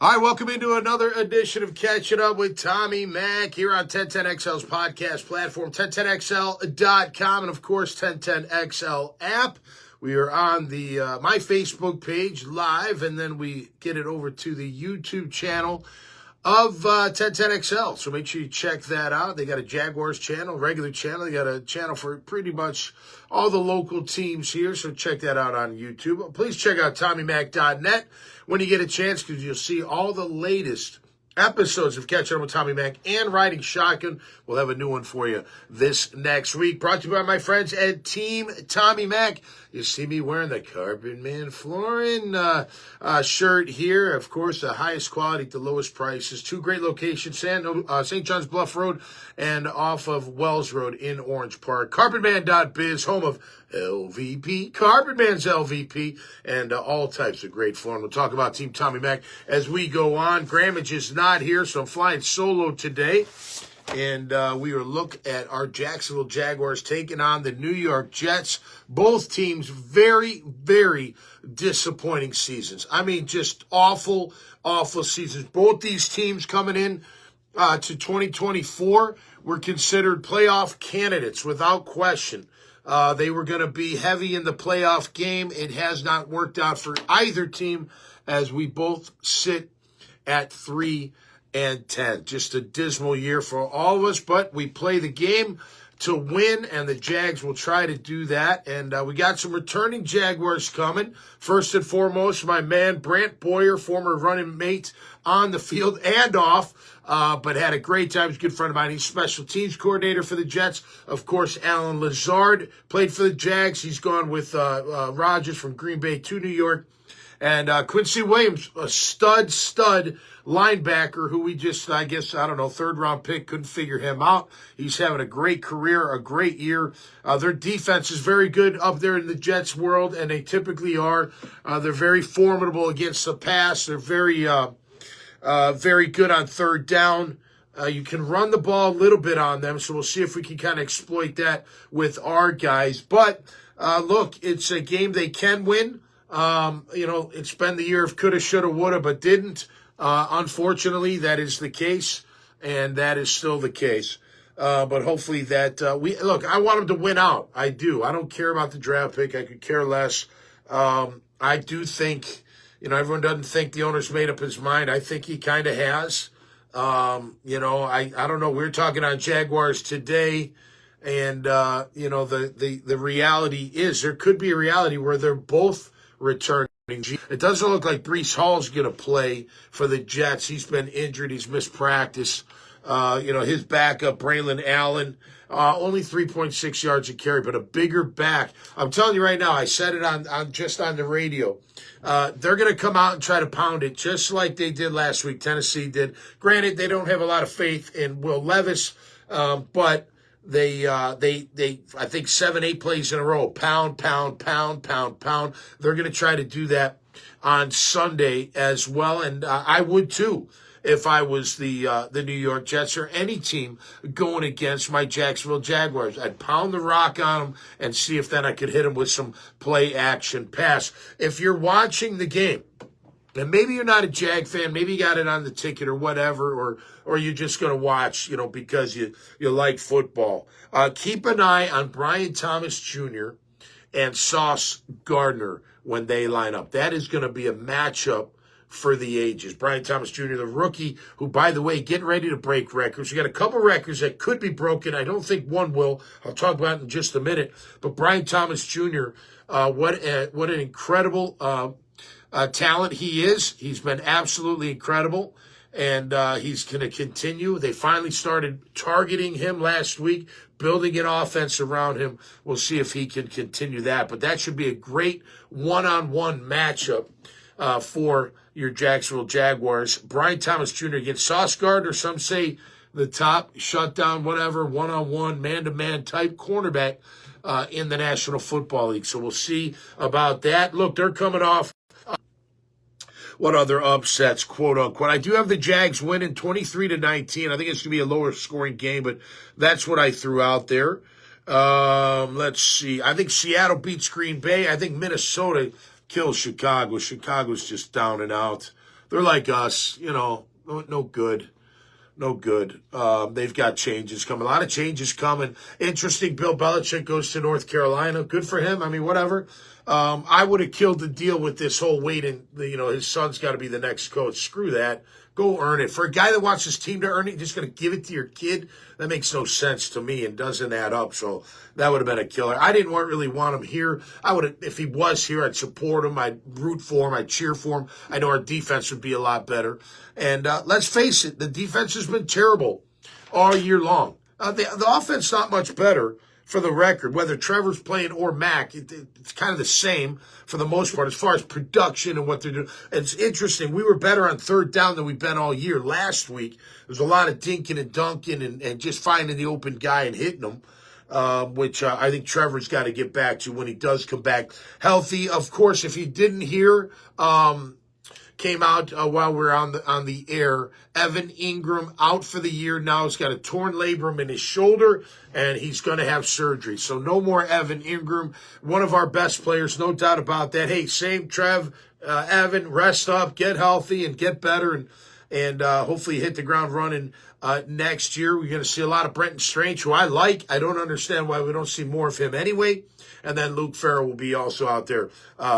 All right, welcome into another edition of Catching Up with Tommy Mac here on 1010XL's podcast platform, 1010XL.com, and of course, 1010XL app. We are on the my Facebook page live, and then we get it over to the YouTube channel of 1010XL. So make sure you check that out. They got a Jaguars channel, regular channel. They got a channel for pretty much all the local teams here. So check that out on YouTube. Please check out TommyMac.net when you get a chance, because you'll see all the latest episodes of Catching Up with Tommy Mac and Riding Shotgun. We'll have a new one for you this next week. Brought to you by my friends at Team Tommy Mac. You see me wearing the Carpet Man Flooring shirt here. Of course, the highest quality at the lowest prices. Two great locations, St. John's Bluff Road and off of Wells Road in Orange Park. CarpetMan.biz, home of LVP, Carpetman's LVP, and all types of great fun. We'll talk about Team Tommy Mac as we go on. Grammage is not here, so I'm flying solo today. And we will look at our Jacksonville Jaguars taking on the New York Jets. Both teams very, very disappointing seasons. I mean, just awful, awful seasons. Both these teams coming in to 2024 were considered playoff candidates without question. They were going to be heavy in the playoff game. It has not worked out for either team, as we both sit at 3-10. Just a dismal year for all of us, but we play the game to win, and the Jags will try to do that. And we got some returning Jaguars coming. First and foremost, my man Brant Boyer, former running mate on the field and off, but had a great time. He's a good friend of mine. He's special teams coordinator for the Jets. Of course, Alan Lazard played for the Jags. He's gone with Rodgers from Green Bay to New York. And Quincy Williams, a stud linebacker who we just, I don't know, third-round pick, couldn't figure him out. He's having a great career, a great year. Their defense is very good up there in the Jets world, and they typically are. They're very formidable against the pass. They're very good on third down. You can run the ball a little bit on them, so we'll see if we can kind of exploit that with our guys. But, look, it's a game they can win. It's been the year of coulda, shoulda, woulda, but didn't. Unfortunately, that is the case, and that is still the case. But hopefully that I want them to win out. I do. I don't care about the draft pick. I could care less. I do think, everyone doesn't think the owner's made up his mind. I think he kind of has. I don't know. We were talking on Jaguars today, and the reality is there could be a reality where they're both returning. It doesn't look like Breece Hall's going to play for the Jets. He's been injured. He's missed practice. His backup, Braylon Allen, only 3.6 yards a carry, but a bigger back. I'm telling you right now, I said it on the radio. They're going to come out and try to pound it just like they did last week. Tennessee did. Granted, they don't have a lot of faith in Will Levis, but They I think 7-8 plays in a row, pound. They're going to try to do that on Sunday as well, and I would too if I was the New York Jets or any team going against my Jacksonville Jaguars. I'd pound the rock on them and see if then I could hit them with some play action pass. If you're watching the game, and maybe you're not a Jag fan, maybe you got it on the ticket or whatever, or you're just going to watch, because you like football. Keep an eye on Brian Thomas Jr. and Sauce Gardner when they line up. That is going to be a matchup for the ages. Brian Thomas Jr., the rookie, who, by the way, getting ready to break records. We got a couple records that could be broken. I don't think one will. I'll talk about it in just a minute. But Brian Thomas Jr., what an incredible talent he is. He's been absolutely incredible, and he's going to continue. They finally started targeting him last week, building an offense around him. We'll see if he can continue that, but that should be a great one-on-one matchup for your Jacksonville Jaguars. Brian Thomas Jr. against Sauce Gardner, some say the top shutdown, whatever, one-on-one, man-to-man type cornerback in the National Football League. So we'll see about that. Look, they're coming off what other upsets, quote unquote. I do have the Jags winning 23-19. I think it's going to be a lower scoring game, but that's what I threw out there. Let's see. I think Seattle beats Green Bay. I think Minnesota kills Chicago. Chicago's just down and out. They're like us, no good. No good. They've got changes coming. A lot of changes coming. Interesting. Bill Belichick goes to North Carolina. Good for him. I mean, whatever. I would have killed the deal with this whole waiting. His son's got to be the next coach. Screw that. Go earn it. For a guy that wants his team to earn it, you're just going to give it to your kid? That makes no sense to me and doesn't add up. So that would have been a killer. I didn't really want him here. I would have, if he was here, I'd support him. I'd root for him. I'd cheer for him. I know our defense would be a lot better. And let's face it, the defense has been terrible all year long. The offense not much better. For the record, whether Trevor's playing or Mac, it's kind of the same for the most part as far as production and what they're doing. It's interesting. We were better on third down than we've been all year. Last week, there was a lot of dinking and dunking and just finding the open guy and hitting him, which I think Trevor's got to get back to when he does come back healthy. Of course, if you didn't hear, came out while we were on the air. Evan Ingram out for the year now. He's got a torn labrum in his shoulder, and he's going to have surgery. So no more Evan Ingram. One of our best players, no doubt about that. Hey, same Trev, Evan, rest up, get healthy, and get better, and hopefully hit the ground running next year. We're going to see a lot of Brenton Strange, who I like. I don't understand why we don't see more of him anyway. And then Luke Farrell will be also out there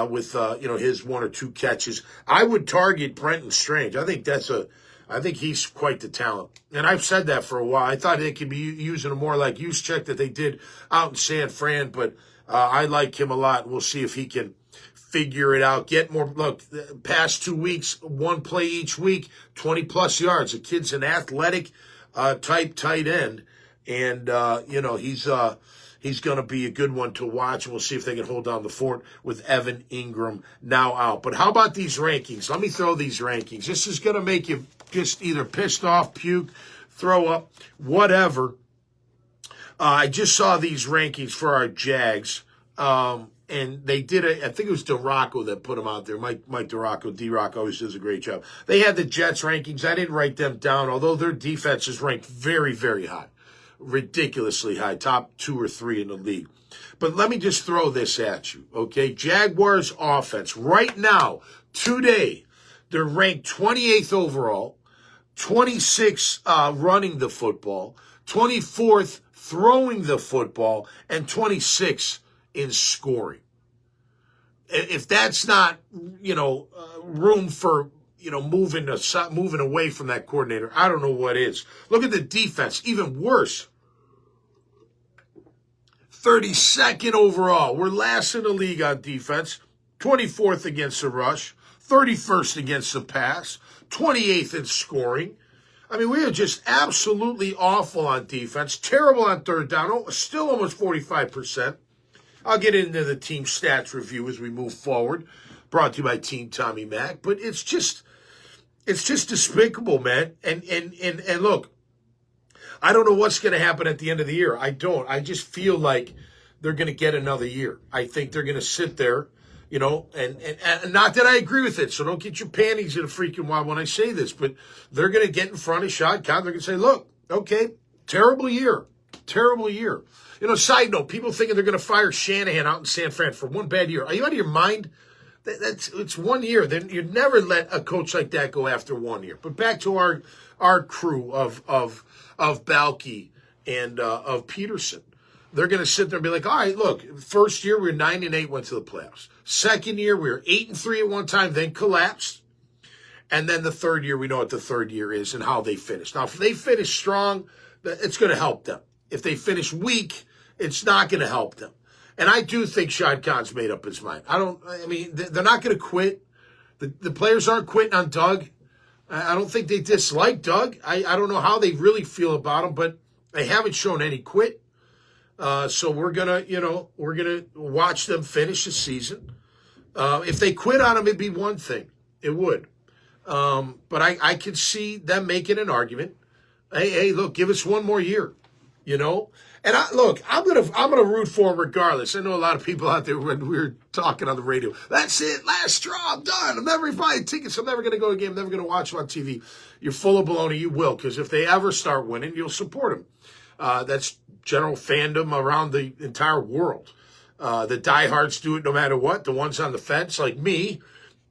with his one or two catches. I would target Brenton Strange. I think he's quite the talent. And I've said that for a while. I thought they could be using him more like Juszczyk that they did out in San Fran, but I like him a lot. We'll see if he can figure it out. Get more. Look, past 2 weeks, one play each week, 20-plus yards. The kid's an athletic type tight end, and he's going to be a good one to watch. We'll see if they can hold down the fort with Evan Ingram now out. But how about these rankings? Let me throw these rankings. This is going to make you just either pissed off, puke, throw up, whatever. I just saw these rankings for our Jags, and they did it. I think it was DeRocco that put them out there. Mike DeRocco, D-Rock always does a great job. They had the Jets rankings. I didn't write them down, although their defense is ranked very, very high. Ridiculously high, top 2 or 3 in the league. But let me just throw this at you, okay? Jaguars offense, right now, today, they're ranked 28th overall, 26th running the football, 24th throwing the football, and 26th in scoring. If that's not, room for moving away from that coordinator, I don't know what is. Look at the defense, even worse. 32nd overall. We're last in the league on defense. 24th against the rush. 31st against the pass. 28th in scoring. I mean, we are just absolutely awful on defense. Terrible on third down. Still almost 45%. I'll get into the team stats review as we move forward. Brought to you by Team Tommy Mac. But it's just despicable, man. And look, I don't know what's going to happen at the end of the year. I don't. I just feel like they're going to get another year. I think they're going to sit there, and not that I agree with it. So don't get your panties in a freaking wad when I say this, but they're going to get in front of Shad Khan. They're going to say, look, okay, terrible year. Side note, people thinking they're going to fire Shanahan out in San Fran for one bad year. Are you out of your mind? It's 1 year. Then you'd never let a coach like that go after 1 year. But back to our crew of Balky and of Peterson. They're going to sit there and be like, all right, look, first year we were 9-8, went to the playoffs. Second year we were 8-3 at one time, then collapsed. And then the third year, we know what the third year is and how they finished. Now, if they finish strong, it's going to help them. If they finish weak, it's not going to help them. And I do think Shad Khan's made up his mind. They're not going to quit. The players aren't quitting on Doug. I don't think they dislike Doug. I don't know how they really feel about him, but they haven't shown any quit. So we're gonna watch them finish the season. If they quit on him, it'd be one thing. It would. But I could see them making an argument. Hey, look, give us one more year. And I'm gonna root for him regardless. I know a lot of people out there when we were talking on the radio. That's it, last straw, I'm done. I'm never buying tickets. I'm never gonna go to a game. I'm never gonna watch them on TV. You're full of baloney. You will, because if they ever start winning, you'll support them. That's general fandom around the entire world. The diehards do it no matter what. The ones on the fence, like me,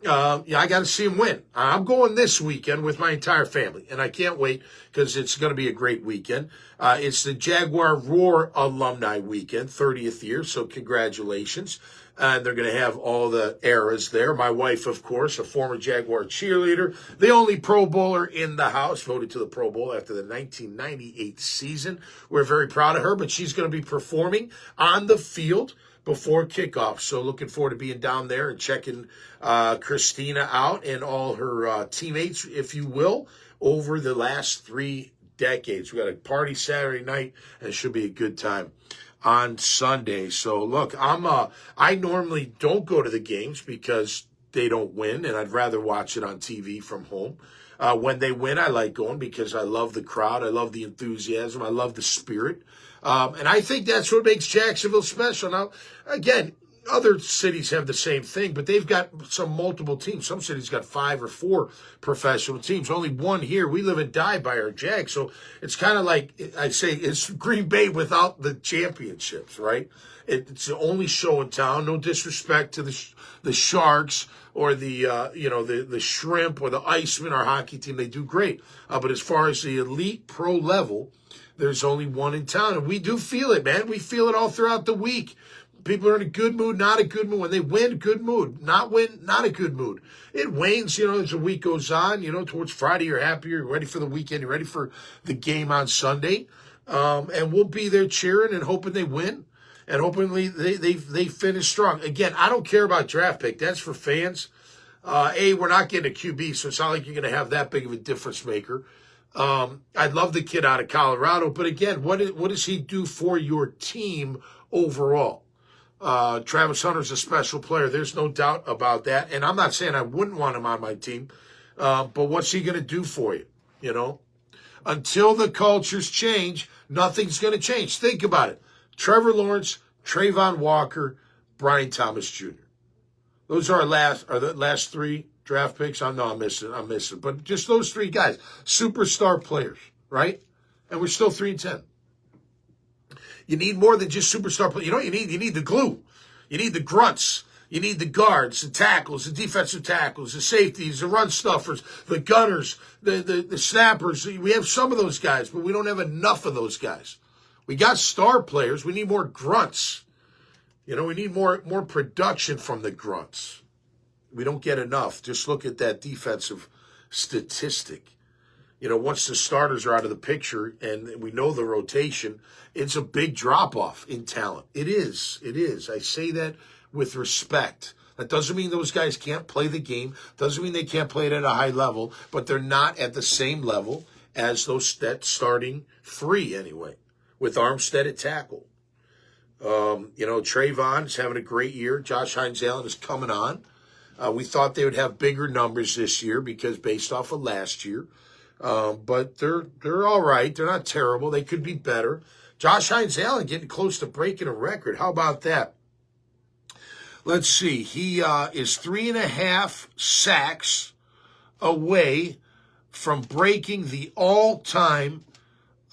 I got to see him win. I'm going this weekend with my entire family, and I can't wait because it's going to be a great weekend. It's the Jaguar Roar Alumni Weekend, 30th year, so congratulations. And they're going to have all the eras there. My wife, of course, a former Jaguar cheerleader, the only Pro Bowler in the house, voted to the Pro Bowl after the 1998 season. We're very proud of her, but she's going to be performing on the field before kickoff. So looking forward to being down there and checking Christina out and all her teammates, if you will, over the last 3 decades. We got a party Saturday night, and it should be a good time on Sunday. So look, I normally don't go to the games because they don't win, and I'd rather watch it on TV from home. When they win, I like going because I love the crowd, I love the enthusiasm, I love the spirit. And I think that's what makes Jacksonville special. Now, again, other cities have the same thing, but they've got some multiple teams. Some cities got 5 or 4 professional teams. Only one here. We live and die by our Jags. So it's kind of like, I say, it's Green Bay without the championships, right? It's the only show in town. No disrespect to the Sharks or the Shrimp or the Icemen, our hockey team. They do great. But as far as the elite pro level, there's only one in town. And we do feel it, man. We feel it all throughout the week. People are in a good mood, not a good mood. When they win, good mood. Not win, not a good mood. It wanes, as the week goes on. Towards Friday, you're happier. You're ready for the weekend. You're ready for the game on Sunday. And we'll be there cheering and hoping they win. And hopefully they finish strong. Again, I don't care about draft pick. That's for fans. We're not getting a QB, so it's not like you're going to have that big of a difference maker. I'd love the kid out of Colorado. But again, what does he do for your team overall? Travis Hunter's a special player. There's no doubt about that. And I'm not saying I wouldn't want him on my team, but what's he going to do for you? Until the cultures change, nothing's going to change. Think about it. Trevor Lawrence, Trayvon Walker, Brian Thomas Jr. Those are the last 3 draft picks. I'm missing. But just those 3 guys, superstar players, right? And we're still 3-10. You need more than just superstar players. You know what you need? You need the glue. You need the grunts. You need the guards, the tackles, the defensive tackles, the safeties, the run stuffers, the gunners, the snappers. We have some of those guys, but we don't have enough of those guys. We got star players. We need more grunts. We need more production from the grunts. We don't get enough. Just look at that defensive statistic. Once the starters are out of the picture and we know the rotation, it's a big drop-off in talent. It is. I say that with respect. That doesn't mean those guys can't play the game. Doesn't mean they can't play it at a high level, but they're not at the same level as that starting 3 anyway, with Armstead at tackle. Trayvon is having a great year. Josh Hines-Allen is coming on. We thought they would have bigger numbers this year because based off of last year. But they're all right. They're not terrible. They could be better. Josh Hines-Allen getting close to breaking a record. How about that? Let's see. He is 3.5 sacks away from breaking the all-time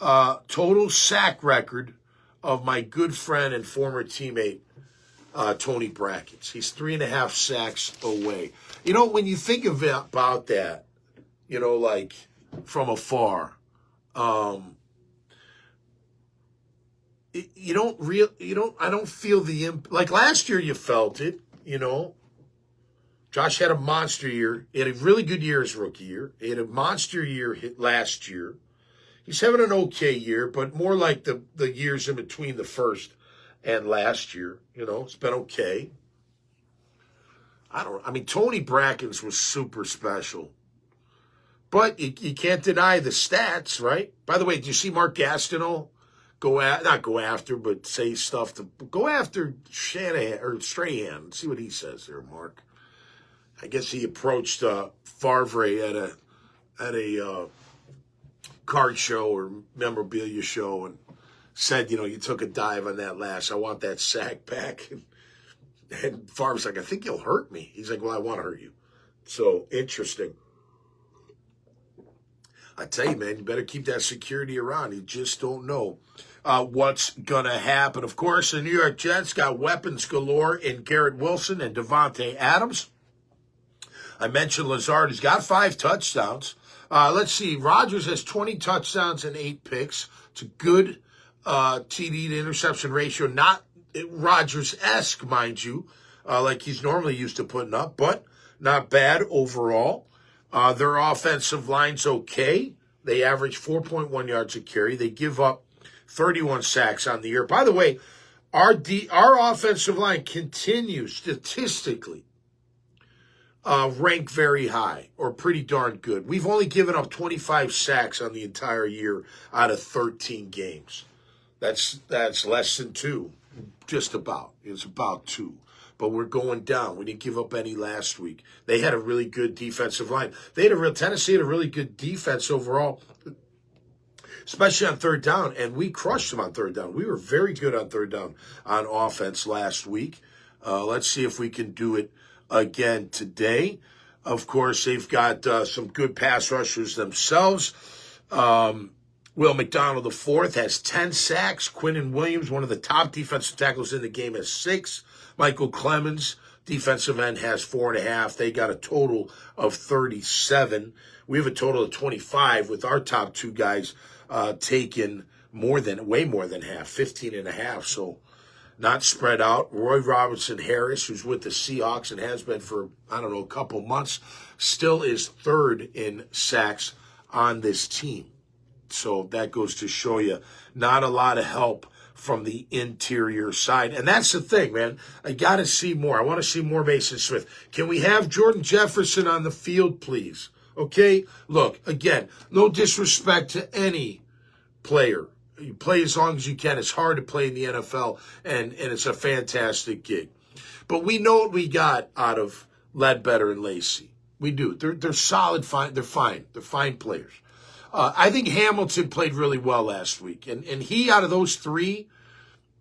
total sack record of my good friend and former teammate, Tony Brackets. He's 3.5 sacks away. When you think about that, like from afar, I don't feel like last year you felt it, Josh had a monster year. He had a really good year his rookie year. He had a monster year last year. He's having an okay year, but more like the years in between the first and last year. It's been okay. Tony Brackens was super special. But you can't deny the stats, right? By the way, did you see Mark Gastineau say stuff to go after Shanahan or Strahan? See what he says there, Mark. I guess he approached Favre at a card show or memorabilia show and said, you took a dive on that last. I want that sack back. And Favre's like, I think you'll hurt me. He's like, well, I want to hurt you. So interesting. I tell you, man, you better keep that security around. You just don't know what's going to happen. Of course, the New York Jets got weapons galore in Garrett Wilson and Devontae Adams. I mentioned Lazard has got 5 touchdowns. Let's see. Rodgers has 20 touchdowns and 8 picks. It's a good TD to interception ratio. Not Rodgers-esque, mind you, like he's normally used to putting up, but not bad overall. Their offensive line's okay. They average 4.1 yards a carry. They give up 31 sacks on the year. By the way, our offensive line continues statistically rank very high or pretty darn good. We've only given up 25 sacks on the entire year out of 13 games. That's less than 2, just about. It's about 2. But we're going down. We didn't give up any last week. They had a really good defensive line. Tennessee had a really good defense overall, especially on third down, and we crushed them on third down. We were very good on third down on offense last week. Let's see if we can do it again today. Of course, they've got some good pass rushers themselves. Will McDonald IV has 10 sacks. Quinnen Williams, one of the top defensive tackles in the game, has 6. Michael Clemens, defensive end, has 4.5. They got a total of 37. We have a total of 25 with our top 2 guys taking way more than half, 15.5. So not spread out. Roy Robertson Harris, who's with the Seahawks and has been for, a couple months, still is 3rd in sacks on this team. So that goes to show you not a lot of help from the interior side. And that's the thing, man. I got to see more. I want to see more Mason Smith. Can we have Jordan Jefferson on the field, please? Okay? Look, again, no disrespect to any player. You play as long as you can. It's hard to play in the NFL, and it's a fantastic gig. But we know what we got out of Ledbetter and Lacey. We do. They're solid, fine. They're fine. They're fine players. I think Hamilton played really well last week. And he, out of those 3,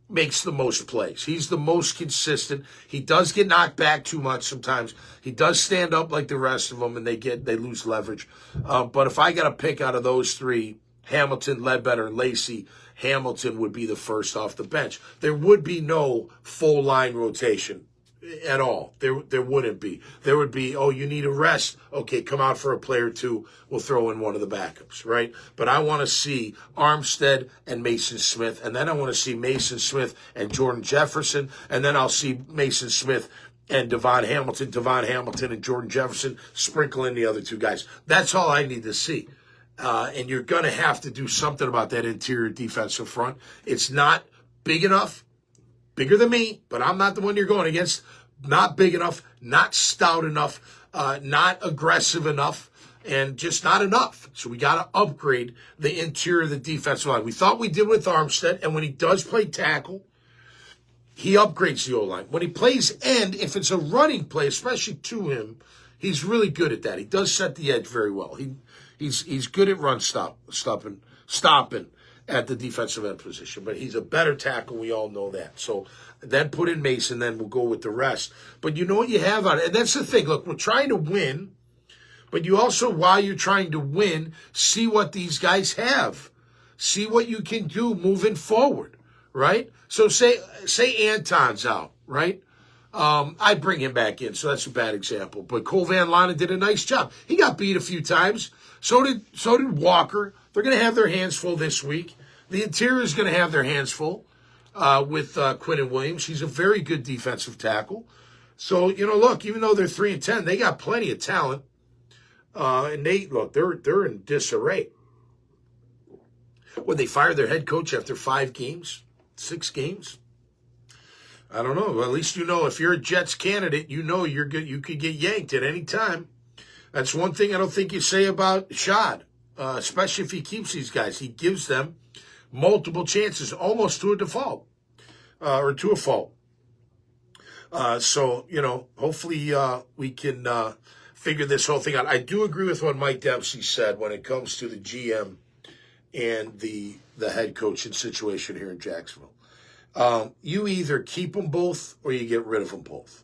makes the most plays. He's the most consistent. He does get knocked back too much sometimes. He does stand up like the rest of them, and they lose leverage. But if I got to pick out of those 3, Hamilton, Ledbetter, and Lacey, Hamilton would be the first off the bench. There would be no full line rotation at all. There wouldn't be. There would be, you need a rest. Okay, come out for a play or 2. We'll throw in one of the backups, right? But I want to see Armstead and Mason Smith, and then I want to see Mason Smith and Jordan Jefferson, and then I'll see Mason Smith and Devon Hamilton and Jordan Jefferson, sprinkle in the other 2 guys. That's all I need to see. And you're going to have to do something about that interior defensive front. It's not big enough. Bigger than me, but I'm not the one you're going against. Not big enough, not stout enough, not aggressive enough, and just not enough. So we got to upgrade the interior of the defensive line. We thought we did with Armstead, and when he does play tackle, he upgrades the O-line. When he plays end, if it's a running play, especially to him, he's really good at that. He does set the edge very well. He's good at run stopping at the defensive end position, but he's a better tackle. We all know that. So then put in Mason, then we'll go with the rest. But you know what you have on it, and that's the thing. Look, we're trying to win, but you also, while you're trying to win, see what these guys have. See what you can do moving forward, right? So say Anton's out, right? I bring him back in, so that's a bad example. But Cole Van Lanen did a nice job. He got beat a few times. So did Walker. They're going to have their hands full this week. The interior is going to have their hands full with Quinnen Williams. He's a very good defensive tackle. So, look, even though they're 3-10, they got plenty of talent. And they're in disarray. When they fired their head coach after 5 games, 6 games, I don't know. Well, at least if you're a Jets candidate, you're good. You could get yanked at any time. That's one thing I don't think you say about Shad, especially if he keeps these guys. He gives them multiple chances, almost to a default, or to a fault. So, hopefully we can figure this whole thing out. I do agree with what Mike Dempsey said when it comes to the GM and the head coaching situation here in Jacksonville. You either keep them both or you get rid of them both.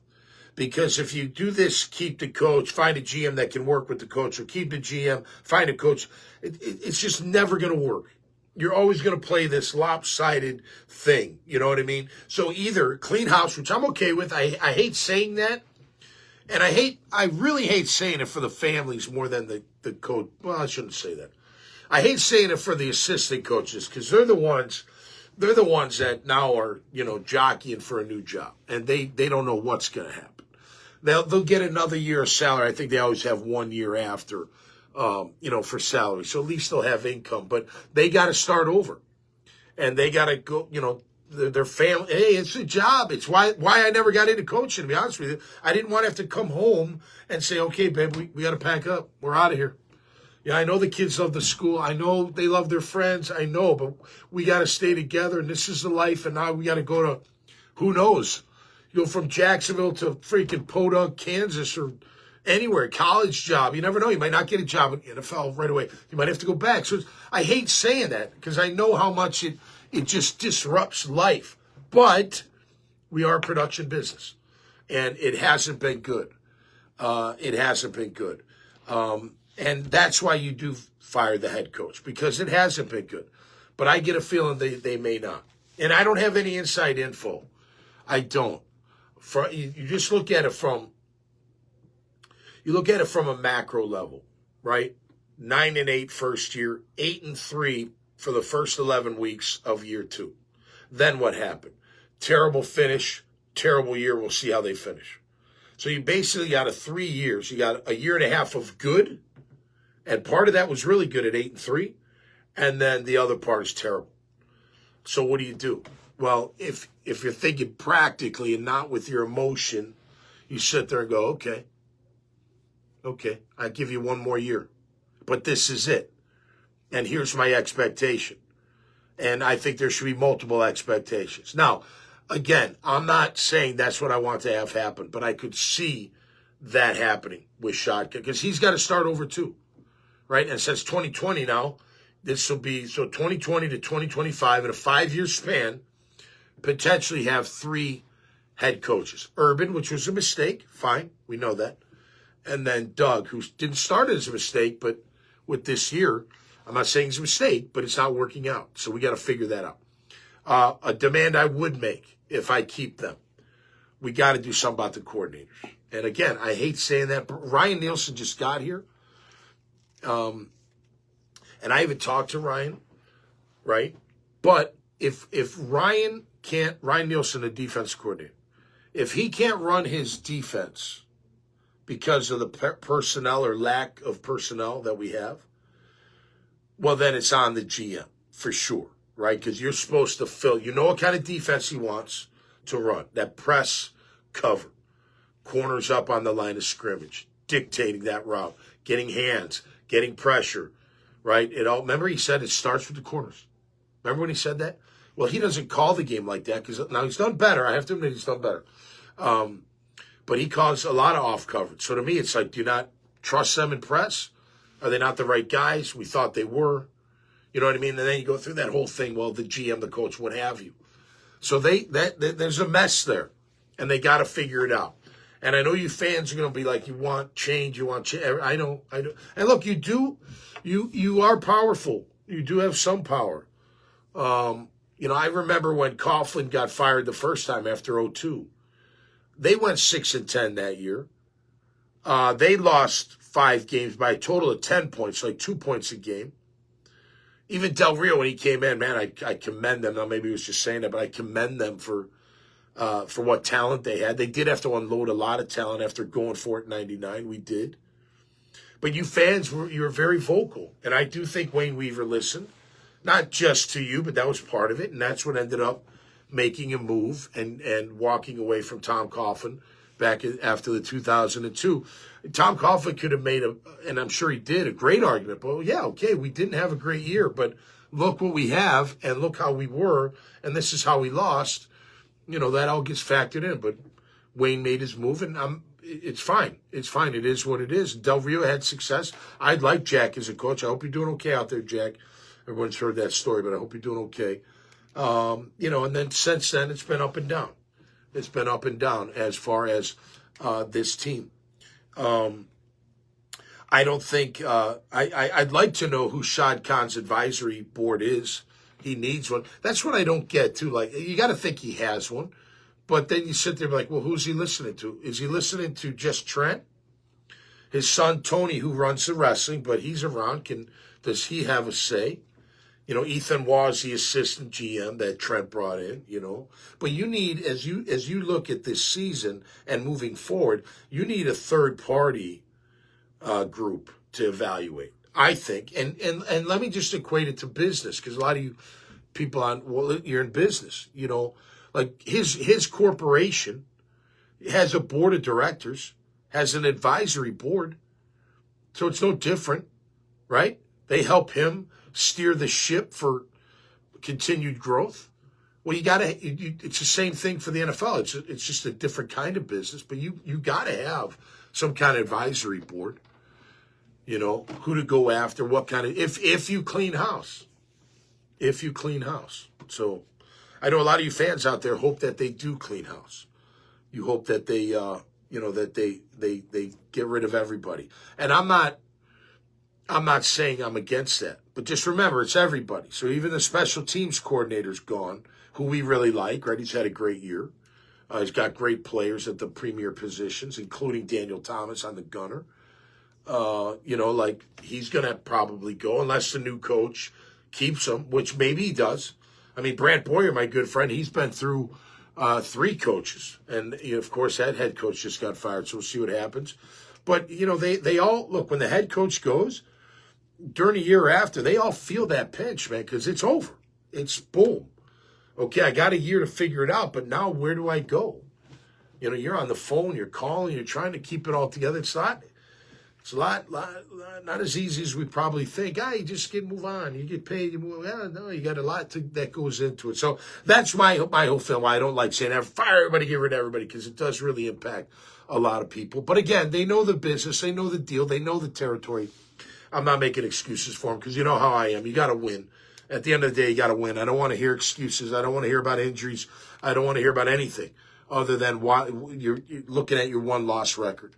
Because if you do this, keep the coach, find a GM that can work with the coach, or keep the GM, find a coach, it's just never going to work. You're always going to play this lopsided thing. You know what I mean? So either clean house, which I'm okay with. I hate saying that. And I really hate saying it for the families more than the coach. Well, I shouldn't say that. I hate saying it for the assistant coaches because they're the ones that now are, jockeying for a new job. And they don't know what's going to happen. They'll get another year of salary. I think they always have 1 year after, for salary. So at least they'll have income. But they got to start over. And they got to go, their family. Hey, it's a job. It's why I never got into coaching, to be honest with you. I didn't want to have to come home and say, okay, babe, we got to pack up. We're out of here. Yeah, I know the kids love the school. I know they love their friends. I know, but we got to stay together, and this is the life, and now we got to go to, who knows, from Jacksonville to freaking Podunk, Kansas, or anywhere, college job. You never know. You might not get a job in the NFL right away. You might have to go back. So I hate saying that because I know how much it just disrupts life. But we are a production business, and it hasn't been good. It hasn't been good. And that's why you do fire the head coach, because it hasn't been good. But I get a feeling they may not. And I don't have any inside info. I don't. You just look at it from a macro level, right? 9-8 first year, 8-3 for the first 11 weeks of year 2. Then what happened? Terrible finish, terrible year. We'll see how they finish. So you basically got 3 years. You got a year and a half of good, and part of that was really good at 8-3, and then the other part is terrible. So what do? Well, if you're thinking practically and not with your emotion, you sit there and go, okay, I give you 1 more year, but this is it, and here's my expectation, and I think there should be multiple expectations. Now, again, I'm not saying that's what I want to have happen, but I could see that happening with Shotgun because he's got to start over too, right? And since 2020 now, this will be, so 2020 to 2025 in a 5-year span, potentially have 3 head coaches. Urban, which was a mistake, fine, we know that. And then Doug, who didn't start as a mistake, but with this year, I'm not saying it's a mistake, but it's not working out. So we got to figure that out. A demand I would make if I keep them, we got to do something about the coordinators. And again, I hate saying that, but Ryan Nielsen just got here. And I even talked to Ryan, right? But if Ryan Nielsen, the defense coordinator, if he can't run his defense because of the personnel or lack of personnel that we have, well, then it's on the GM for sure, right? Because you're supposed to fill, what kind of defense he wants to run. That press cover, corners up on the line of scrimmage, dictating that route, getting hands, getting pressure, right? Remember he said it starts with the corners. Remember when he said that? Well, he doesn't call the game like that because now he's done better. I have to admit he's done better. But he calls a lot of off coverage. So to me, it's like, do you not trust them in press? Are they not the right guys? We thought they were. You know what I mean? And then you go through that whole thing. Well, the GM, the coach, what have you. So there's a mess there, and they got to figure it out. And I know you fans are going to be like, you want change. I know. And look, you are powerful. You do have some power. I remember when Coughlin got fired the first time after 2002. They went 6-10 that year. They lost 5 games by a total of 10 points, like 2 points a game. Even Del Rio, when he came in, man, I commend them. Now, maybe he was just saying that, but I commend them for what talent they had. They did have to unload a lot of talent after going for it in 99. We did. But you fans, you were very vocal. And I do think Wayne Weaver listened. Not just to you, but that was part of it. And that's what ended up making a move and walking away from Tom Coughlin back after the 2002. Tom Coughlin could have made and I'm sure he did, a great argument. But yeah, okay, we didn't have a great year, but look what we have and look how we were, and this is how we lost. That all gets factored in. But Wayne made his move, and it's fine. It's fine. It is what it is. Del Rio had success. I'd like Jack as a coach. I hope you're doing okay out there, Jack. Everyone's heard that story, but I hope you're doing okay. And then since then, it's been up and down. It's been up and down as far as this team. I don't think I'd like to know who Shad Khan's advisory board is. He needs one. That's what I don't get too. Like, you got to think he has one, But then you sit there and be like, well, who's he listening to? Is he listening to just Trent? His son, Tony, who runs the wrestling, but he's around. Does he have a say? Ethan was the assistant GM that Trent brought in, But you need, as you look at this season and moving forward, you need a third-party group to evaluate, I think. And let me just equate it to business, because a lot of you people you're in business, Like his corporation has a board of directors, has an advisory board. So it's no different, right? They help him steer the ship for continued growth. Well, it's the same thing for the NFL. It's just a different kind of business, but you got to have some kind of advisory board, who to go after, what kind of, if you clean house. So I know a lot of you fans out there hope that they do clean house. You hope that they, that they get rid of everybody. And I'm not saying I'm against that, but just remember, it's everybody. So even the special teams coordinator's gone, who we really like, right? He's had a great year. He's got great players at the premier positions, including Daniel Thomas on the gunner. He's going to probably go unless the new coach keeps him, which maybe he does. I mean, Brant Boyer, my good friend, he's been through 3 coaches. And, of course, that head coach just got fired, so we'll see what happens. But, they all, look, when the head coach goes, during a year after, they all feel that pinch, man, because it's over. It's boom. Okay, I got a year to figure it out, but now where do I go? You're on the phone, you're calling, you're trying to keep it all together. It's a lot, not as easy as we probably think. You just move on. You get paid, you move. No, you got a lot that goes into it. So that's my whole film. Why I don't like saying fire everybody, get rid of everybody, because it does really impact a lot of people. But again, they know the business, they know the deal, they know the territory. I'm not making excuses for them, because you know how I am. You got to win. At the end of the day, you got to win. I don't want to hear excuses. I don't want to hear about injuries. I don't want to hear about anything other than why you're looking at your one-loss record,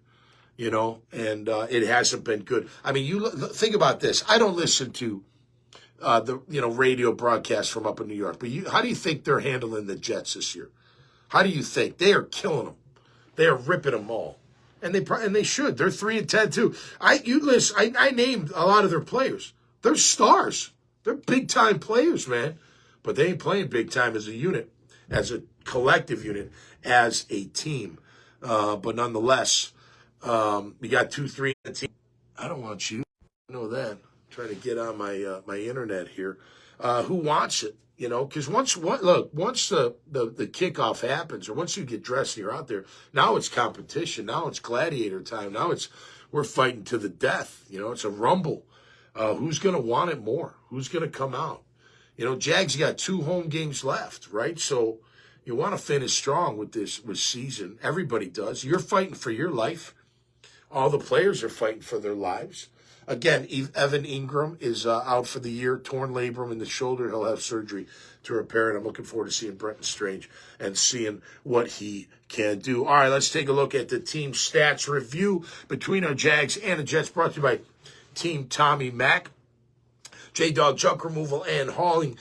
and it hasn't been good. I mean, you think about this. I don't listen to the radio broadcasts from up in New York, but how do you think they're handling the Jets this year? How do you think? They are killing them. They are ripping them all. And they should. They're 3-10 too. I named a lot of their players. They're stars. They're big time players, man. But they ain't playing big time as a unit, as a collective unit, as a team. But nonetheless, we got 2-3 in the team. I don't want you. I know that. I'm trying to get on my internet here. Who wants it? Because once the kickoff happens, or once you get dressed and you're out there, now it's competition. Now it's gladiator time. Now we're fighting to the death. It's a rumble. Who's going to want it more? Who's going to come out? Jags got 2 home games left, right? So you want to finish strong with season. Everybody does. You're fighting for your life. All the players are fighting for their lives. Again, Evan Ingram is out for the year, torn labrum in the shoulder. He'll have surgery to repair it. I'm looking forward to seeing Brenton Strange and seeing what he can do. All right, let's take a look at the team stats review between our Jags and the Jets, brought to you by Team Tommy Mac. J-Dog junk removal and hauling.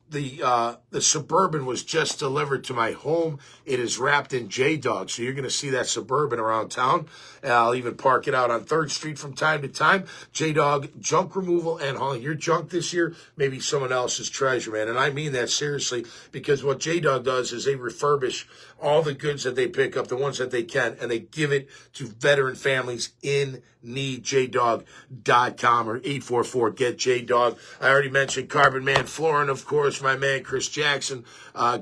The Suburban was just delivered to my home. It is wrapped in J-Dog, so you're going to see that Suburban around town. I'll even park it out on 3rd Street from time to time. J-Dog junk removal and hauling. Your junk this year, maybe someone else's treasure, man. And I mean that seriously, because what J-Dog does is they refurbish all the goods that they pick up, the ones that they can, and they give it to veteran families in need. JDog.com or 844-GET-JDOG. I already mentioned Carbon Man Flooring, of course, my man Chris Jackson.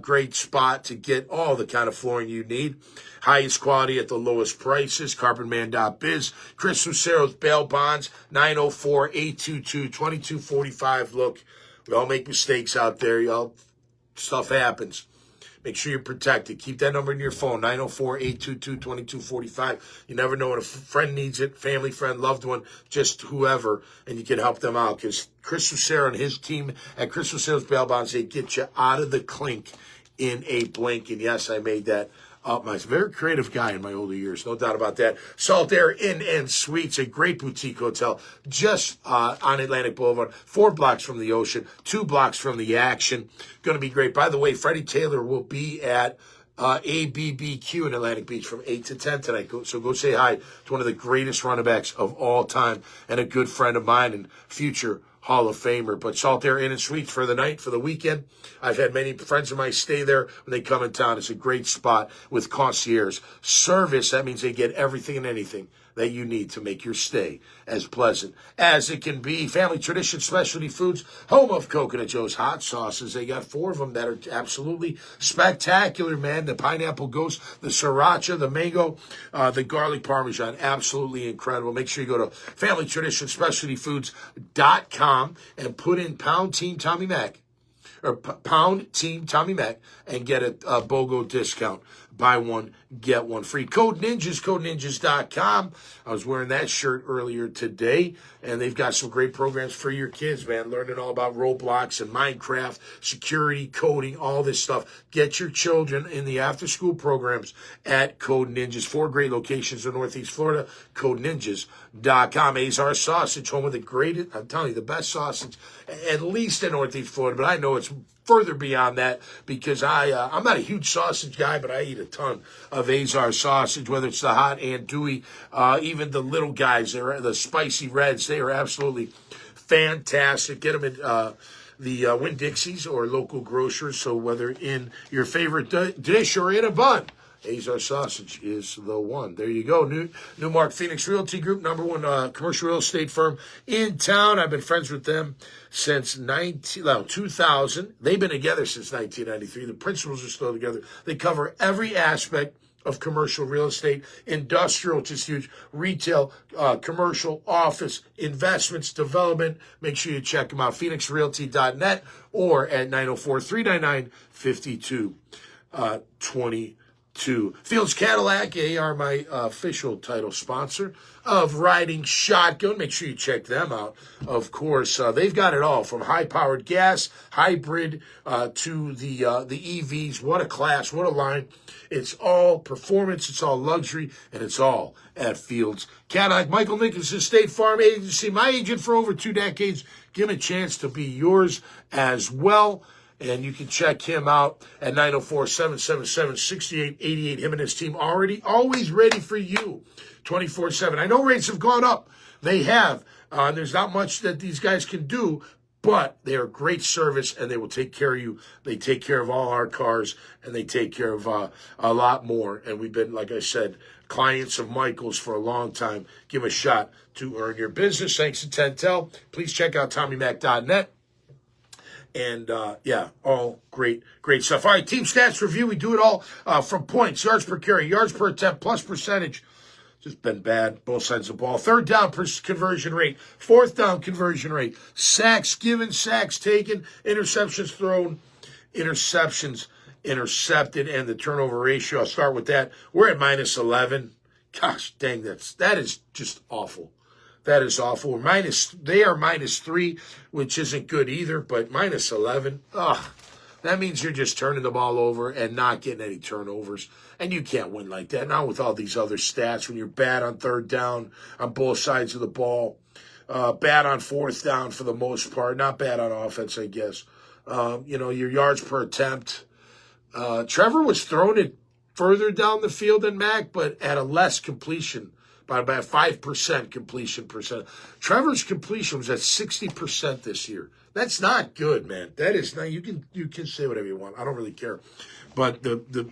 Great spot to get all the kind of flooring you need. Highest quality at the lowest prices. CarbonMan.biz. Chris Lucero's bail bonds, 904-822-2245. Look, we all make mistakes out there, y'all. Stuff happens. Make sure you're protected. Keep that number in your phone, 904-822-2245. You never know when a friend needs it, family, friend, loved one, just whoever, and you can help them out. Because Chris Lucero and his team at Chris Lucero's Bail Bonds, they get you out of the clink in a blink. And yes, I made that up. I'm a very creative guy in my older years, no doubt about that. Salt Air Inn and Suites, a great boutique hotel just on Atlantic Boulevard, 4 blocks from the ocean, 2 blocks from the action. Going to be great. By the way, Freddie Taylor will be at ABBQ in Atlantic Beach from 8 to 10 tonight. So go say hi to one of the greatest running backs of all time and a good friend of mine and future Hall of Famer. But Salt Air Inn and Suites for the night, for the weekend. I've had many friends of mine stay there when they come in town. It's a great spot with concierge service. That means they get everything and anything that you need to make your stay as pleasant as it can be. Family Tradition Specialty Foods, home of Coconut Joe's hot sauces. They got 4 of them that are absolutely spectacular, man. The pineapple ghost, the sriracha, the mango, the garlic parmesan, absolutely incredible. Make sure you go to FamilyTraditionsSpecialtyFoods.com and put in pound Team Tommy Mac, or pound Team Tommy Mac, and get a BOGO discount. Buy one, get one free. Code Ninjas, CodeNinjas.com. I was wearing that shirt earlier today, and they've got some great programs for your kids, man. Learning all about Roblox and Minecraft, security, coding, all this stuff. Get your children in the after-school programs at Code Ninjas. 4 great locations in Northeast Florida. CodeNinjas.com. Azar Sausage, home of the greatest, I'm telling you, the best sausage, at least in Northeast Florida, but I know it's further beyond that because I'm not a huge sausage guy, but I eat a ton of Azar sausage, whether it's the hot andouille, even the little guys, the spicy reds, they are absolutely fantastic. Get them at the Winn-Dixie's or local grocers. So whether in your favorite dish or in a bun, Azar Sausage is the one. There you go. Newmark Phoenix Realty Group, #1 commercial real estate firm in town. I've been friends with them since 2000. They've been together since 1993. The principals are still together. They cover every aspect of commercial real estate, industrial, which is huge, retail, commercial, office, investments, development. Make sure you check them out, phoenixrealty.net or at 904-399-5222. Fields Cadillac, they are my official title sponsor of Riding Shotgun. Make sure you check them out. Of course, they've got it all from high-powered gas, hybrid, to the EVs. What a class, what a line. It's all performance, it's all luxury, and it's all at Fields Cadillac. Michael Nicholson, State Farm Agency, my agent for over 2 decades. Give him a chance to be yours as well. And you can check him out at 904-777-6888. Him and his team always ready for you 24/7. I know rates have gone up. They have. There's not much that these guys can do, but they are great service and they will take care of you. They take care of all our cars and they take care of a lot more. And we've been, like I said, clients of Michael's for a long time. Give a shot to earn your business. Thanks to Tentel. Please check out TommyMac.net. And, all great stuff. All right, team stats review. We do it all from points, yards per carry, yards per attempt, plus percentage. Just been bad, both sides of the ball. 3rd down conversion rate, 4th down conversion rate, sacks given, sacks taken, interceptions thrown, interceptions intercepted, and the turnover ratio. I'll start with that. We're at -11. Gosh, dang, that is just awful. That is awful. They are -3, which isn't good either, but -11. That means you're just turning the ball over and not getting any turnovers. And you can't win like that. Not with all these other stats when you're bad on 3rd down on both sides of the ball. Bad on 4th down for the most part. Not bad on offense, I guess. Your yards per attempt. Trevor was throwing it further down the field than Mac, but at a less completion. By about 5% completion percent. Trevor's completion was at 60% this year. That's not good, man. That is not. You can say whatever you want. I don't really care, but the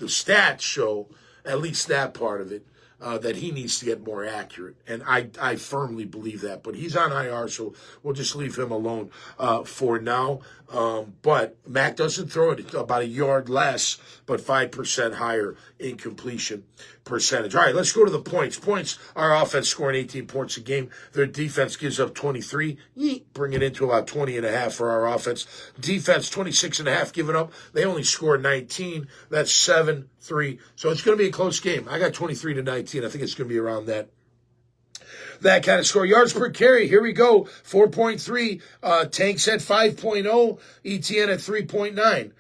stats show at least that part of it that he needs to get more accurate, and I firmly believe that. But he's on IR, so we'll just leave him alone for now. But Mac doesn't throw it about a yard less, but 5% higher in completion percentage. All right, let's go to the points. Points, our offense scoring 18 points a game. Their defense gives up 23. Bring it into about 20.5 for our offense. Defense, 26.5 giving up. They only scored 19. That's 7-3. So it's going to be a close game. I got 23-19. I think it's going to be around that kind of score. Yards per carry, here we go. 4.3. Tanks at 5.0. ETN at 3.9.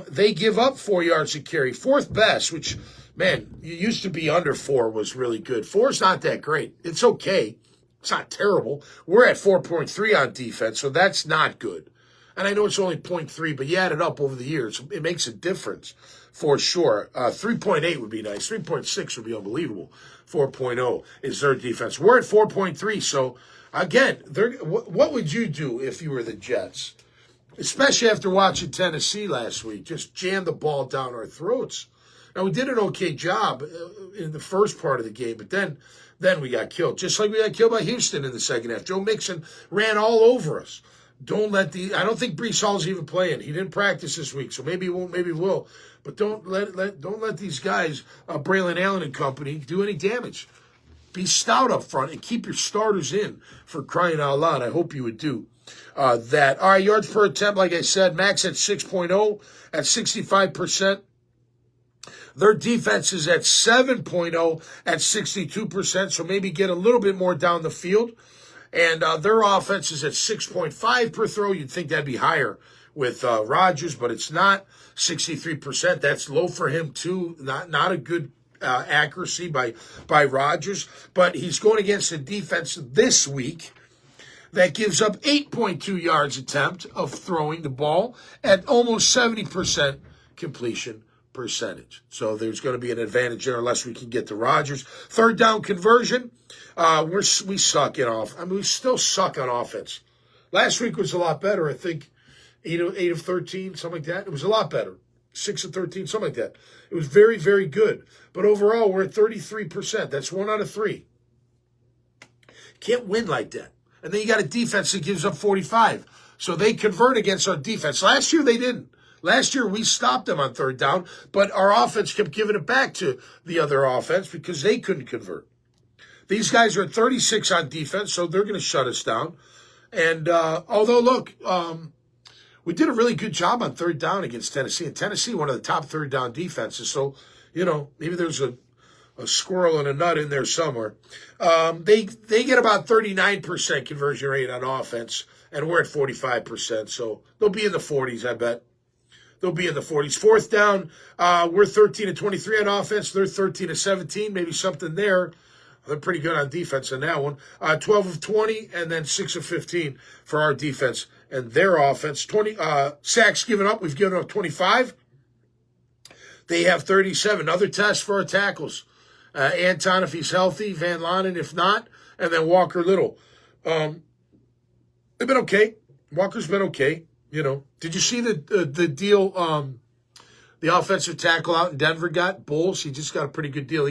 They give up 4 yards a carry. 4th best, which, man, it used to be under 4 was really good. 4's not that great. It's okay. It's not terrible. We're at 4.3 on defense, so that's not good. And I know it's only 0.3, but you add it up over the years, it makes a difference for sure. 3.8 would be nice. 3.6 would be unbelievable. 4.0 is their defense. We're at 4.3, so again, what would you do if you were the Jets? Especially after watching Tennessee last week, just jam the ball down our throats. Now, we did an okay job in the first part of the game, but then we got killed. Just like we got killed by Houston in the second half. Joe Mixon ran all over us. I don't think Breece Hall's even playing. He didn't practice this week, so maybe he won't, maybe he will. But don't let these guys, Braylon Allen and company, do any damage. Be stout up front and keep your starters in, for crying out loud. I hope you would do that. All right, yards per attempt, like I said, max at 6.0 at 65%. Their defense is at 7.0 at 62%, so maybe get a little bit more down the field. And their offense is at 6.5 per throw. You'd think that'd be higher with Rodgers, but it's not. 63%. That's low for him, too. Not a good accuracy by Rodgers. But he's going against a defense this week that gives up 8.2 yards attempt of throwing the ball at almost 70% completion percentage. So there's going to be an advantage there unless we can get to Rodgers. Third down conversion, we suck it off. I mean, we still suck on offense. Last week was a lot better. I think 8 of 13, something like that. It was a lot better. 6 of 13, something like that. It was very, very good. But overall, we're at 33%. That's 1 out of 3. Can't win like that. And then you got a defense that gives up 45. So they convert against our defense. Last year, they didn't. Last year, we stopped them on third down, but our offense kept giving it back to the other offense because they couldn't convert. These guys are at 36 on defense, so they're going to shut us down. And although, look, we did a really good job on third down against Tennessee. And Tennessee, one of the top third down defenses. So, maybe there's a squirrel and a nut in there somewhere. They get about 39% conversion rate on offense, and we're at 45%. So they'll be in the 40s, I bet. They'll be in the 40s. Fourth down, we're 13 of 23 on offense. They're 13 of 17, maybe something there. They're pretty good on defense on that one. 12 of 20, and then 6 of 15 for our defense and their offense. 20 sacks given up. We've given up 25. They have 37. Another test for our tackles. Anton, if he's healthy. Van Lanen, if not. And then Walker Little. They've been okay. Walker's been okay. Did you see the deal the offensive tackle out in Denver got? Bowles, he just got a pretty good deal.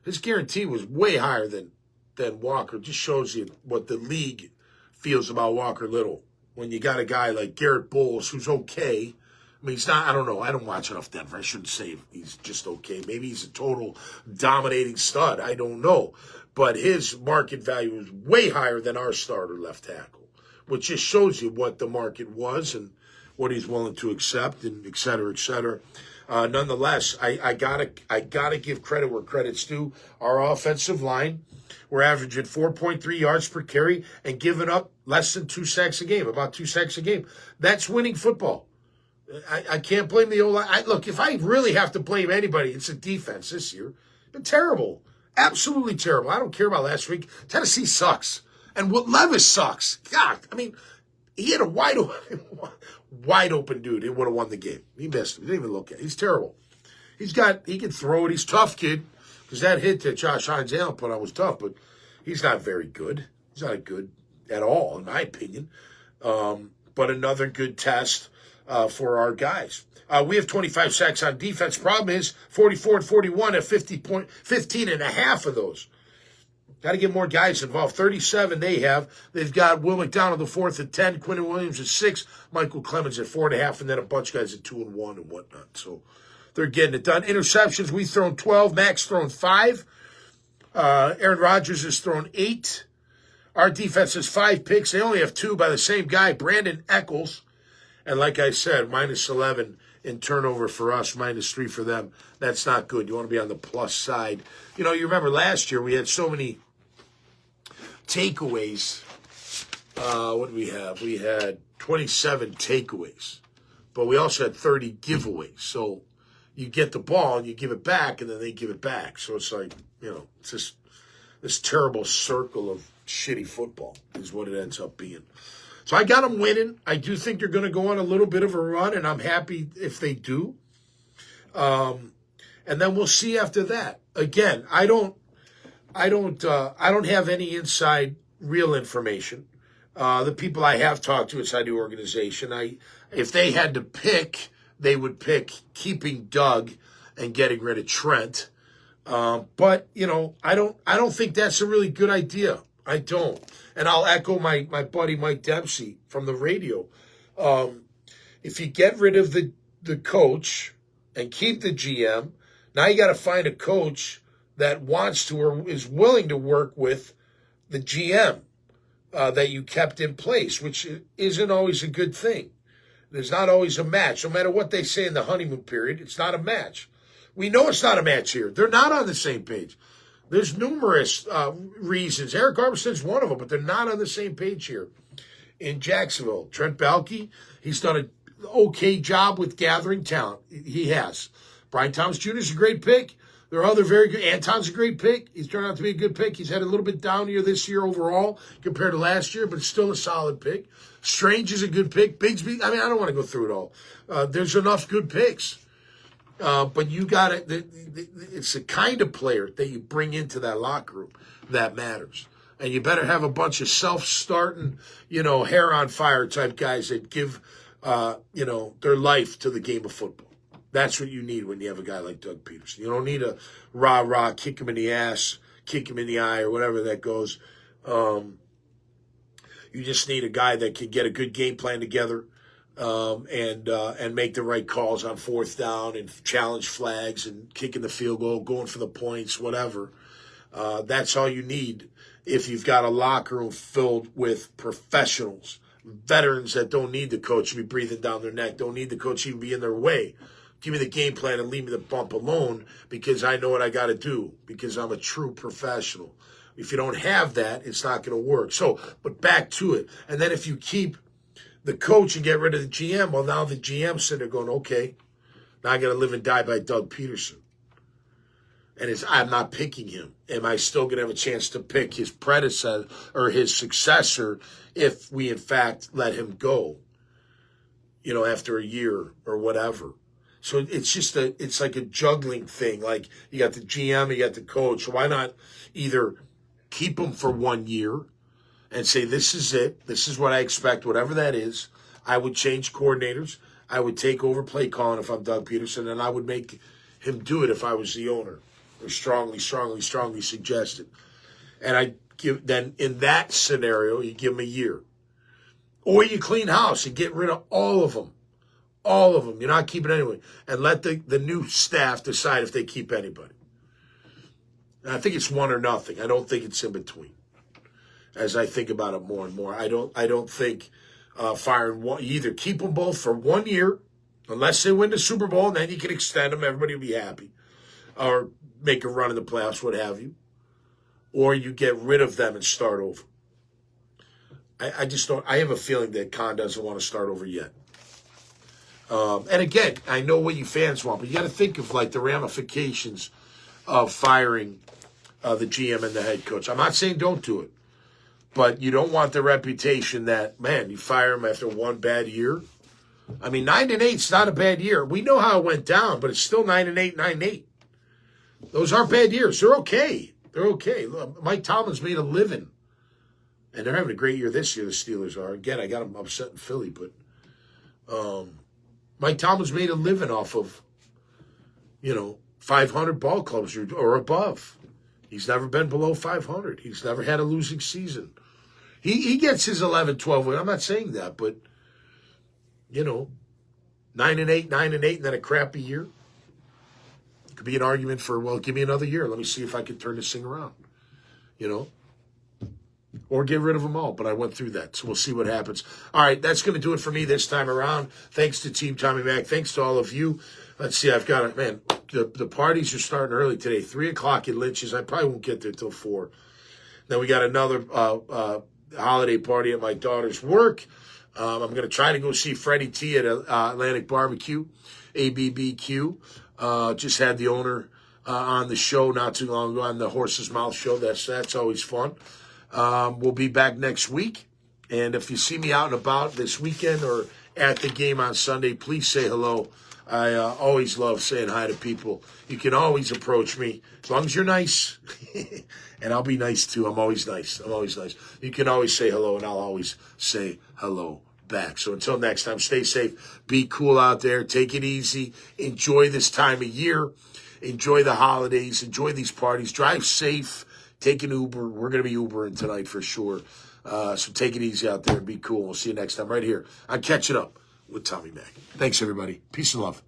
His guarantee was way higher than Walker. Just shows you what the league feels about Walker Little. When you got a guy like Garrett Bowles, who's okay. I mean, he's not, I don't know. I don't watch enough Denver. I shouldn't say he's just okay. Maybe he's a total dominating stud. I don't know. But his market value is way higher than our starter left tackle, which just shows you what the market was and what he's willing to accept, and et cetera, et cetera. Nonetheless, I gotta give credit where credit's due. Our offensive line, we're averaging 4.3 yards per carry and giving up less than 2 sacks a game, about 2 sacks a game. That's winning football. I can't blame the O-line. Look, if I really have to blame anybody, it's the defense this year. Been terrible. Absolutely terrible. I don't care about last week. Tennessee sucks. And Levis sucks. God, I mean, he had a wide open dude. He would have won the game. He missed him. He didn't even look at it. He's terrible. He can throw it. He's tough, kid. Because that hit that Josh Hines Allen put on was tough, but he's not very good. He's not good at all, in my opinion. But another good test for our guys. We have 25 sacks on defense. Problem is 44 and 41 at 15 and a half of those. Got to get more guys involved. 37 they have. They've got Will McDonald, the fourth at 10. Quinton Williams at 6. Michael Clemens at 4.5. And then a bunch of guys at 2 and 1 and whatnot. So they're getting it done. Interceptions, we've thrown 12. Max thrown 5. Aaron Rodgers has thrown 8. Our defense has 5 picks. They only have 2 by the same guy, Brandon Eccles. And like I said, minus 11 in turnover for us, minus 3 for them. That's not good. You want to be on the plus side. You remember last year we had so many takeaways. What did we have? We had 27 takeaways, but we also had 30 giveaways. So you get the ball and you give it back, and then they give it back. So it's like, it's just this terrible circle of shitty football is what it ends up being. So I got them winning. I do think they're going to go on a little bit of a run, and I'm happy if they do. And then we'll see after that. Again, I don't have any inside real information. The people I have talked to inside the organization, if they had to pick, they would pick keeping Doug and getting rid of Trent. But I don't think that's a really good idea. I don't. And I'll echo my buddy Mike Dempsey from the radio. If you get rid of the coach and keep the GM, now you got to find a coach that wants to or is willing to work with the GM that you kept in place, which isn't always a good thing. There's not always a match. No matter what they say in the honeymoon period, it's not a match. We know it's not a match here. They're not on the same page. There's numerous reasons. Eric Arbuson's one of them, but they're not on the same page here in Jacksonville. Trent Baalke, he's done an okay job with gathering talent. He has. Brian Thomas Jr. is a great pick. There are other very good. Anton's a great pick. He's turned out to be a good pick. He's had a little bit down year this year overall compared to last year, but it's still a solid pick. Strange is a good pick. Bigsby, I don't want to go through it all. There's enough good picks. But you got it. It's the kind of player that you bring into that locker room that matters. And you better have a bunch of self-starting, hair on fire type guys that give, their life to the game of football. That's what you need when you have a guy like Doug Peterson. You don't need a rah-rah, kick him in the ass, kick him in the eye, or whatever that goes. You just need a guy that can get a good game plan together and make the right calls on fourth down and challenge flags and kicking the field goal, going for the points, whatever. That's all you need if you've got a locker room filled with professionals, veterans that don't need the coach to be breathing down their neck, don't need the coach to even be in their way. Give me the game plan and leave me the bump alone because I know what I got to do because I'm a true professional. If you don't have that, it's not going to work. So, but back to it. And then if you keep the coach and get rid of the GM, well, now the GM's sitting there going, okay, now I got to live and die by Doug Peterson. And I'm not picking him. Am I still going to have a chance to pick his predecessor or his successor if we, in fact, let him go, after a year or whatever? So it's like a juggling thing. Like you got the GM, you got the coach. Why not either keep him for 1 year and say, this is it. This is what I expect, whatever that is. I would change coordinators. I would take over play calling if I'm Doug Peterson, and I would make him do it if I was the owner. Or strongly suggested. And then in that scenario, you give him a year. Or you clean house and get rid of all of them. All of them. You're not keeping anyone. And let the new staff decide if they keep anybody. And I think it's one or nothing. I don't think it's in between. As I think about it more and more, I don't think firing one. You either keep them both for 1 year, unless they win the Super Bowl, and then you can extend them. Everybody will be happy, or make a run in the playoffs, what have you, or you get rid of them and start over. I just don't. I have a feeling that Khan doesn't want to start over yet. And again, I know what you fans want, but you got to think of like the ramifications of firing the GM and the head coach. I'm not saying don't do it, but you don't want the reputation that, man, you fire him after one bad year. I mean, 9-8 is not a bad year. We know how it went down, but it's still 9-8, 9-8. Those aren't bad years. They're okay. They're okay. Look, Mike Tomlin's made a living, and they're having a great year this year. The Steelers are. Again, I got them upset in Philly, but Mike Tomlin's made a living off of, 500 ball clubs or above. He's never been below 500. He's never had a losing season. He gets his 11, 12 win. I'm not saying that, but 9-8, 9-8, and then a crappy year. Could be an argument for, well, give me another year. Let me see if I can turn this thing around. Or get rid of them all. But I went through that, so we'll see what happens. All right, that's going to do it for me this time around. Thanks to Team Tommy Mac. Thanks to all of you. Let's see, I've got it. Man, the parties are starting early today. 3 o'clock at Lynch's. I probably won't get there till 4. Then we got another holiday party at my daughter's work. I'm going to try to go see Freddie T at Atlantic Barbecue, ABBQ. Just had the owner on the show not too long ago on the Horse's Mouth show. That's always fun. We'll be back next week. And if you see me out and about this weekend or at the game on Sunday, please say hello. I always love saying hi to people. You can always approach me as long as you're nice. And I'll be nice too. I'm always nice. You can always say hello, and I'll always say hello back. So until next time, stay safe. Be cool out there. Take it easy. Enjoy this time of year. Enjoy the holidays. Enjoy these parties. Drive safe. Take an Uber. We're going to be Ubering tonight for sure. So take it easy out there and be cool. We'll see you next time right here on Catch It Up with Tommy Mack. Thanks, everybody. Peace and love.